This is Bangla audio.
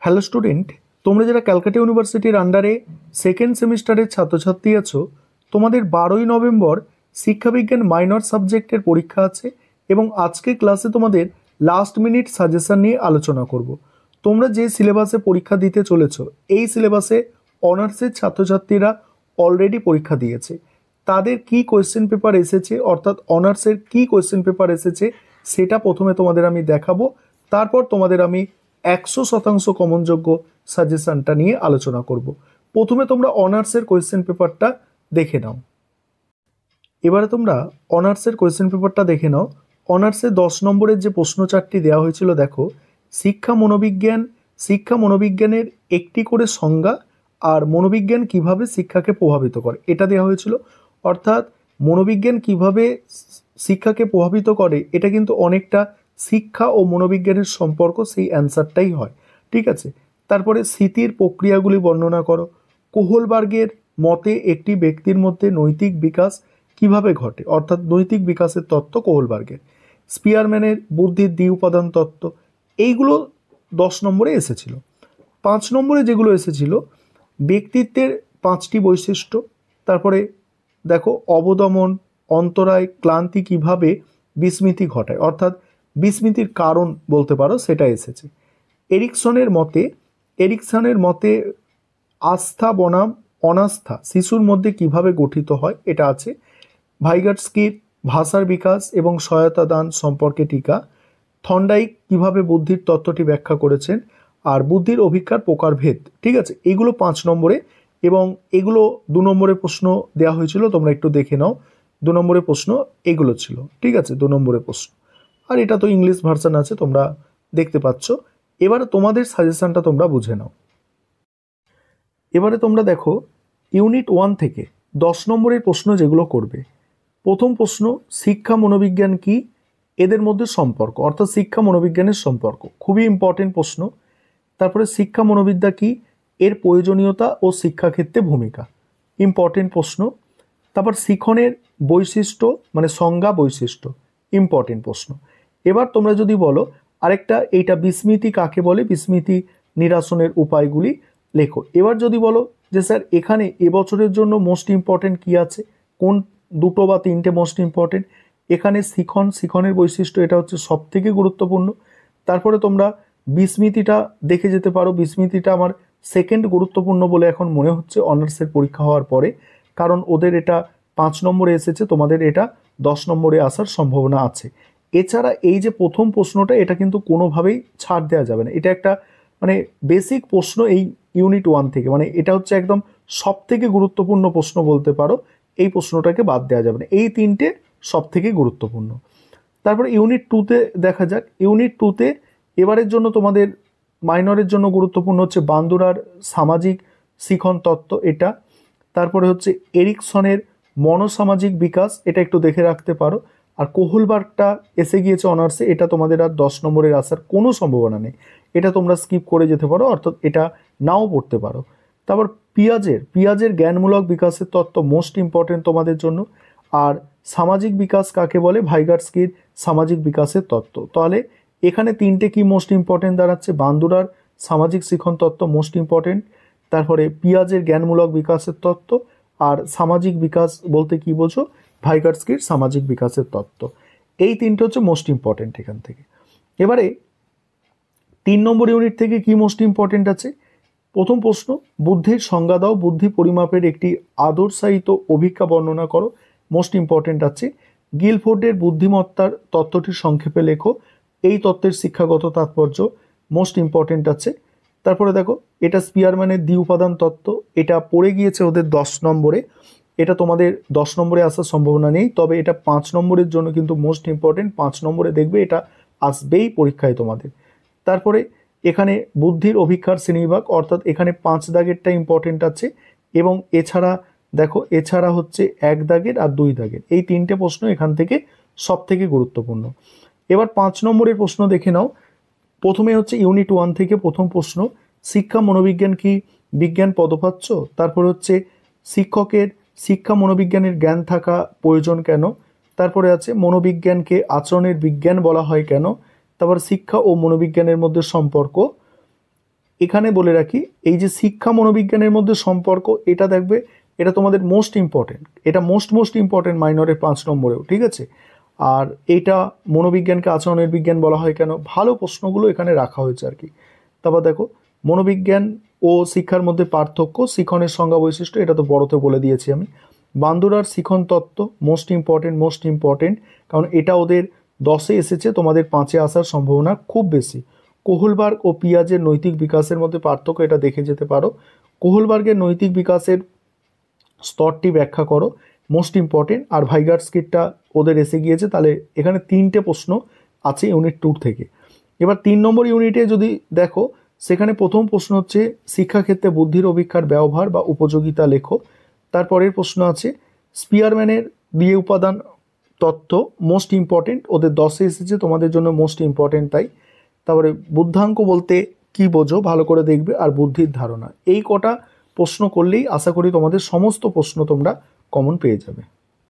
হ্যালো স্টুডেন্ট, তোমরা যারা ক্যালকাটা ইউনিভার্সিটির আন্ডারে সেকেন্ড সেমিস্টারের ছাত্রছাত্রী আছো, তোমাদের 12ই নভেম্বর শিক্ষাবিজ্ঞান মাইনর সাবজেক্টের পরীক্ষা আছে এবং আজকে ক্লাসে তোমাদের লাস্ট মিনিট সাজেশন নিয়ে আলোচনা করব। তোমরা যে সিলেবাসে পরীক্ষা দিতে চলেছো, এই সিলেবাসে অনার্সের ছাত্রছাত্রীরা অলরেডি পরীক্ষা দিয়েছে। তাদের কি কোয়েশ্চেন পেপার এসেছে, অর্থাৎ অনার্সের কি কোয়েশ্চেন পেপার এসেছে সেটা প্রথমে তোমাদের আমি দেখাবো। তারপর তোমাদের আমি 100% কমনযোগ্য সাজেশনটা নিয়ে আলোচনা করব। প্রথমে তোমরা অনার্সের কোয়েশ্চেন পেপারটা দেখে নাও। এবারে তোমরা অনার্সের কোয়েশ্চেন পেপারটা দেখে নাও। অনার্সে 10 নম্বরের যে প্রশ্ন চারটি দেওয়া হয়েছিল, দেখো, শিক্ষা মনোবিজ্ঞানের একটি করে সংজ্ঞা আর মনোবিজ্ঞান কিভাবে শিক্ষাকে প্রভাবিত করে, এটা দেওয়া হয়েছিল। অর্থাৎ মনোবিজ্ঞান কিভাবে শিক্ষাকে প্রভাবিত করে, এটা কিন্তু অনেকটা শিক্ষা ও মনোবিজ্ঞানের সম্পর্ক, সেই অ্যান্সারটাই হয়। ঠিক আছে। তারপরে স্মৃতির প্রক্রিয়াগুলি বর্ণনা করো। কোহলবার্গের মতে একটি ব্যক্তির মধ্যে নৈতিক বিকাশ কিভাবে ঘটে, অর্থাৎ নৈতিক বিকাশের তত্ত্ব কোহলবার্গের। স্পিয়ারম্যানের বুদ্ধির দ্বি উপাদান তত্ত্ব, এইগুলো 10 নম্বরে এসেছিল। 5 নম্বরে যেগুলো এসেছিল, ব্যক্তিত্বের 5টি বৈশিষ্ট্য। তারপরে দেখো, অবদমন, অন্তরায়, ক্লান্তি কিভাবে বিস্মৃতি ঘটায়, অর্থাৎ বিস্মৃতির কারণ বলতে পারো, সেটা এসেছে। এরিকসনের মতে আস্থা বনাম অনাস্থা শিশুর মধ্যে কিভাবে গঠিত হয়, এটা আছে। ভাইগাটস্কির ভাষার বিকাশ এবং সহায়তা দান সম্পর্কে টিকা। থর্নডাইক কিভাবে বুদ্ধির তত্ত্বটি ব্যাখ্যা করেছেন, আর বুদ্ধির অভিজ্ঞার প্রকারভেদ। ঠিক আছে, এগুলো 5 নম্বরে, এবং এগুলো 2 নম্বরে প্রশ্ন দেওয়া হয়েছিল, তোমরা একটু দেখে নাও। 2 নম্বরে প্রশ্ন এগুলো ছিল। ঠিক আছে, 2 নম্বরে প্রশ্ন। আর এটা তো ইংলিশ ভার্সন আছে, তোমরা দেখতে পাচ্ছ। এবারে তোমাদের সাজেশনটা তোমরা বুঝে নাও। এবারে তোমরা দেখো, ইউনিট 1 থেকে 10 নম্বরের প্রশ্ন যেগুলো করবে। প্রথম প্রশ্ন, শিক্ষা মনোবিজ্ঞান কি, এদের মধ্যে সম্পর্ক, অর্থাৎ শিক্ষা মনোবিজ্ঞানের সম্পর্ক, খুবই ইম্পর্টেন্ট প্রশ্ন। তারপরে শিক্ষা মনোবিদ্যা কি, এর প্রয়োজনীয়তা ও শিক্ষাক্ষেত্রে ভূমিকা, ইম্পর্টেন্ট প্রশ্ন। তারপর শিখনের বৈশিষ্ট্য, মানে সংজ্ঞা বৈশিষ্ট্য, ইম্পর্টেন্ট প্রশ্ন। এবার তোমরা যদি বলো আরেকটা, এইটা বিস্মৃতি কাকে বলে, বিস্মৃতি নিরাসনের উপায়গুলি লেখো। এবার যদি বলো যে স্যার এখানে এবছরের জন্য মোস্ট ইম্পর্টেন্ট কি আছে, কোন 2 বা 3টে মোস্ট ইম্পর্টেন্ট, এখানে শিখনের বৈশিষ্ট্য, এটা হচ্ছে সব থেকে গুরুত্বপূর্ণ। তারপরে তোমরা বিস্মৃতিটা দেখে যেতে পারো। বিস্মৃতিটা আমার সেকেন্ড গুরুত্বপূর্ণ বলে এখন মনে হচ্ছে অনার্সের পরীক্ষা হওয়ার পরে, কারণ ওদের এটা 5 নম্বরে এসেছে, তোমাদের এটা 10 নম্বরে আসার সম্ভাবনা আছে। এছাড়া এই যে প্রথম প্রশ্নটা, এটা কিন্তু কোনোভাবেই ছাড় দেওয়া যাবে না। এটা একটা মানে বেসিক প্রশ্ন এই ইউনিট 1 থেকে, মানে এটা হচ্ছে একদম সব থেকে গুরুত্বপূর্ণ প্রশ্ন বলতে পারো। এই প্রশ্নটাকে বাদ দেওয়া যাবে না, এই 3টে সব থেকে গুরুত্বপূর্ণ। তারপরে ইউনিট 2তে দেখা যাক। ইউনিট 2তে এবারের জন্য তোমাদের মাইনরের জন্য গুরুত্বপূর্ণ হচ্ছে বান্দুরার সামাজিক শিখন তত্ত্ব, এটা। তারপরে হচ্ছে এরিকসনের মনোসামাজিক বিকাশ, এটা একটু দেখে রাখতে পারো। আর কোহলবার্গটা এসে গিয়েছে অনার্সে, এটা তোমাদের আর 10 নম্বরের আসার কোনো সম্ভাবনা নেই, এটা তোমরা স্কিপ করে যেতে পারো, অর্থাৎ এটা নাও পড়তে পারো। তারপর পিয়াজের জ্ঞানমূলক বিকাশের তত্ত্ব মোস্ট ইম্পর্টেন্ট তোমাদের জন্য। আর সামাজিক বিকাশ কাকে বলে, ভাইগাটস্কির সামাজিক বিকাশের তত্ত্ব। তাহলে এখানে 3টে কি মোস্ট ইম্পর্টেন্ট দাঁড়াচ্ছে, বান্দুরার সামাজিক শিখন তত্ত্ব মোস্ট ইম্পর্টেন্ট, তারপরে পিয়াজের জ্ঞানমূলক বিকাশের তত্ত্ব, আর সামাজিক বিকাশ বলতে কি বোঝো, ভাইগাটস্কির সামাজিক বিকাশের তত্ত্ব। এই 3টে হচ্ছে মোস্ট ইম্পর্টেন্ট এখান থেকে। এবারে 3 নম্বর ইউনিট থেকে কি মোস্ট ইম্পর্টেন্ট আছে। প্রথম প্রশ্ন, বুদ্ধির সংজ্ঞা দাও, বুদ্ধি পরিমাপের একটি আদর্শায়িত অভিজ্ঞা বর্ণনা করো, মোস্ট ইম্পর্টেন্ট আছে। গিলফোর্ডের বুদ্ধিমত্তার তত্ত্বটি সংক্ষেপে লেখো, এই তত্ত্বের শিক্ষাগত তাৎপর্য, মোস্ট ইম্পর্টেন্ট আছে। তারপরে দেখো, এটা স্পিয়ারম্যানের দ্বি উপাদান তত্ত্ব, এটা পড়ে গিয়েছে ওদের 10 নম্বরে, এটা তোমাদের 10 নম্বরে আসার সম্ভাবনা নেই, তবে এটা 5 নম্বরের জন্য কিন্তু মোস্ট ইম্পর্টেন্ট, 5 নম্বরে দেখবে এটা আসবেই পরীক্ষায় তোমাদের। তারপরে এখানে বুদ্ধির অভিক্ষার শ্রেণীবিভাগ, অর্থাৎ এখানে 5 দাগেরটা ইম্পর্টেন্ট আছে, এবং এছাড়া দেখো, এছাড়া হচ্ছে 1 দাগের আর 2 দাগের, এই 3টে প্রশ্ন এখান থেকে সব থেকে গুরুত্বপূর্ণ। এবার 5 নম্বরের প্রশ্ন দেখে নাও। প্রথমে হচ্ছে ইউনিট 1 থেকে প্রথম প্রশ্ন, শিক্ষা মনোবিজ্ঞান কি বিজ্ঞান পদবাচ্য। তারপর হচ্ছে শিক্ষকের শিক্ষা মনোবিজ্ঞানের জ্ঞান থাকা প্রয়োজন কেন। তারপরে আছে মনোবিজ্ঞানকে আচরণের বিজ্ঞান বলা হয় কেন। তারপর শিক্ষা ও মনোবিজ্ঞানের মধ্যে সম্পর্ক। এখানে বলে রাখি, এই যে শিক্ষা মনোবিজ্ঞানের মধ্যে সম্পর্ক, এটা দেখবে, এটা তোমাদের মোস্ট ইম্পর্টেন্ট, এটা মোস্ট ইম্পর্টেন্ট মাইনরের 5 নম্বরেও, ঠিক আছে। আর এটা মনোবিজ্ঞানকে আচরণের বিজ্ঞান বলা হয় কেন, ভালো প্রশ্নগুলো এখানে রাখা হয়েছে আর কি। তারপর দেখো মনোবিজ্ঞান ও শিক্ষার মধ্যে পার্থক্য, শিখনের সংজ্ঞা বৈশিষ্ট্য, এটা তো বড়তে বলে দিয়েছি আমি। বান্দুরার শিখন তত্ত্ব মোস্ট ইম্পর্টেন্ট, কারণ এটা ওদের 10-এ এসেছে, তোমাদের 5-এ আসার সম্ভাবনা খুব বেশি। কোহলবার্গ ও পিয়াজের নৈতিক বিকাশের মধ্যে পার্থক্য, এটা দেখে যেতে পারো। কোহলবার্গের নৈতিক বিকাশের স্তরটি ব্যাখ্যা করো, মোস্ট ইম্পর্টেন্ট। আর ভাইগার্সকিটটা ওদের এসে গিয়েছে, তাহলে এখানে 3টে প্রশ্ন আছে ইউনিট 2 থেকে। এবার 3 নম্বর ইউনিটে যদি দেখো, সেখানে প্রথম প্রশ্ন হচ্ছে শিক্ষাক্ষেত্রে বুদ্ধির অভিক্ষার ব্যবহার বা উপযোগিতা লেখো। তারপরের প্রশ্ন আছে স্পিয়ারম্যানের দিয়ে উপাদান তত্ত্ব, মোস্ট ইম্পর্টেন্ট, ওদের 10-এ এসেছে, তোমাদের জন্য মোস্ট ইম্পর্টেন্ট তাই। তারপরে বুদ্ধাঙ্ক বলতে কি বোঝো ভালো করে দেখবে, আর বুদ্ধির ধারণা, এই কটা প্রশ্ন করলেই আশা করি তোমাদের সমস্ত প্রশ্ন তোমরা কমন পেয়ে যাবে।